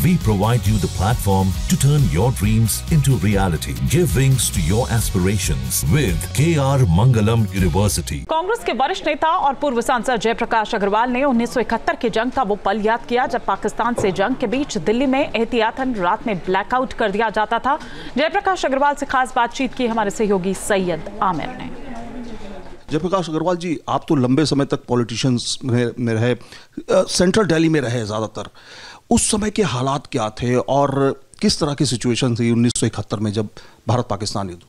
We provide you the platform to turn your dreams into reality. Give wings to your aspirations with KR Mangalam University. Congress के वरिष्ठ नेता और पूर्व सांसद जयप्रकाश अग्रवाल ने 1971 के जंग का वो पल याद किया जब पाकिस्तान से जंग के बीच दिल्ली में एहतियातन रात में ब्लैकआउट कर दिया जाता था। जयप्रकाश अग्रवाल से खास बातचीत की हमारे सहयोगी सैयद आमिर ने। जयप्रकाश अग्रवाल जी, आप तो लंबे समय तक पॉलिटिशियंस में रहे, सेंट्रल दिल्ली में रहे ज़्यादातर। उस समय के हालात क्या थे और किस तरह की सिचुएशन थी 1971 में जब भारत पाकिस्तान युद्ध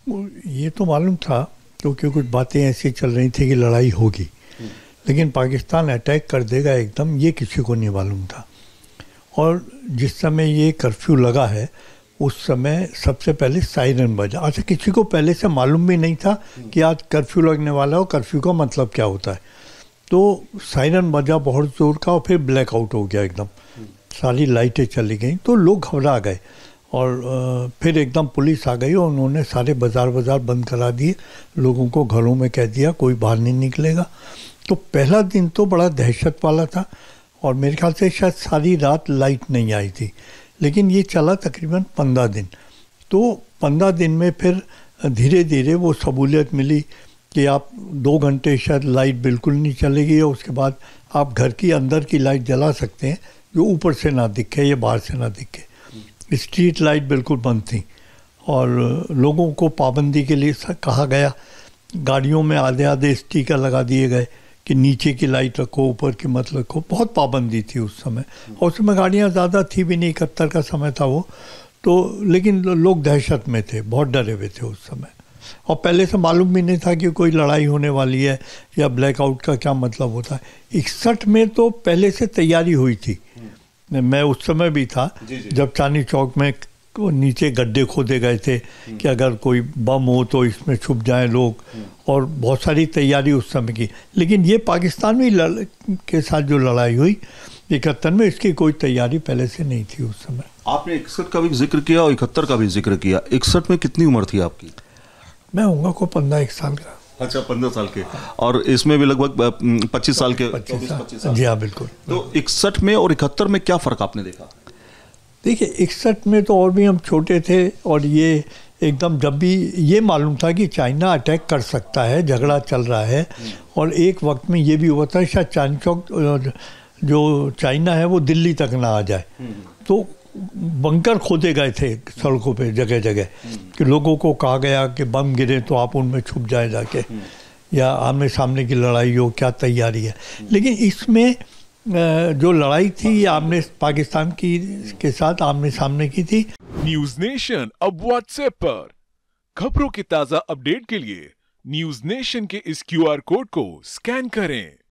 हुआ? ये तो मालूम था क्योंकि कुछ बातें ऐसी चल रही थी कि लड़ाई होगी, लेकिन पाकिस्तान अटैक कर देगा एकदम, ये किसी को नहीं मालूम था। और जिस समय ये कर्फ्यू लगा है उस समय सबसे पहले सायरन बजा। अच्छा, किसी को पहले से मालूम भी नहीं था कि आज कर्फ्यू लगने वाला हो, कर्फ्यू का मतलब क्या होता है। तो सायरन बजा बहुत ज़ोर का और फिर ब्लैकआउट हो गया एकदम, सारी लाइटें चली गई तो लोग घबरा गए और फिर एकदम पुलिस आ गई और उन्होंने सारे बाज़ार बंद करा दिए, लोगों को घरों में कह दिया कोई बाहर नहीं निकलेगा। तो पहला दिन तो बड़ा दहशत वाला था और मेरे ख्याल से शायद सारी रात लाइट नहीं आई थी, लेकिन ये चला तकरीबन 15 दिन। तो 15 दिन में फिर धीरे धीरे वो सहूलियत मिली कि आप 2 घंटे शायद लाइट बिल्कुल नहीं चलेगी और उसके बाद आप घर की अंदर की लाइट जला सकते हैं जो ऊपर से ना दिखे या बाहर से ना दिखे। स्ट्रीट लाइट बिल्कुल बंद थी और लोगों को पाबंदी के लिए कहा गया। गाड़ियों में आधे स्टिकर लगा दिए गए कि नीचे की लाइट रखो, ऊपर की मत रखो। बहुत पाबंदी थी उस समय और उस समय गाड़ियाँ ज़्यादा थी भी नहीं, 71 का समय था वो तो, लेकिन लोग दहशत में थे, बहुत डरे हुए थे उस समय। और पहले से मालूम भी नहीं था कि कोई लड़ाई होने वाली है या ब्लैकआउट का क्या मतलब होता है। 61 में तो पहले से तैयारी हुई थी, मैं उस समय भी था जब चांदनी चौक में नीचे गड्ढे खोदे गए थे कि अगर कोई बम हो तो इसमें छुप जाएं लोग, और बहुत सारी तैयारी उस समय की। लेकिन ये पाकिस्तान में के साथ जो लड़ाई हुई 71 में, इसकी कोई तैयारी पहले से नहीं थी उस समय। आपने 61 का भी जिक्र किया और 71 का भी जिक्र किया। 61 में कितनी उम्र थी आपकी? मैं होऊंगा को 15 साल का। अच्छा, 15 साल के। और इसमें भी लगभग 25 साल के। 25 साल। जी हाँ, बिल्कुल। तो 61 में और 71 में क्या फ़र्क आपने देखा? देखिए, 61 में तो और भी हम छोटे थे और ये एकदम जब भी ये मालूम था कि चाइना अटैक कर सकता है, झगड़ा चल रहा है। और एक वक्त में ये भी हुआ था शायद चांदनी चौक जो चाइना है वो दिल्ली तक ना आ जाए, तो बंकर खोदे गए थे सड़कों पे जगह जगह कि लोगों को कहा गया कि बम गिरे तो आप उनमें छुप जाए जाके, या आमने सामने की लड़ाई हो, क्या तैयारी है। लेकिन इसमें जो लड़ाई थी ये आमने पाकिस्तान की के साथ आमने सामने की थी। न्यूज नेशन अब व्हाट्सएप पर खबरों की ताजा अपडेट के लिए न्यूज नेशन के इस QR कोड को स्कैन करें।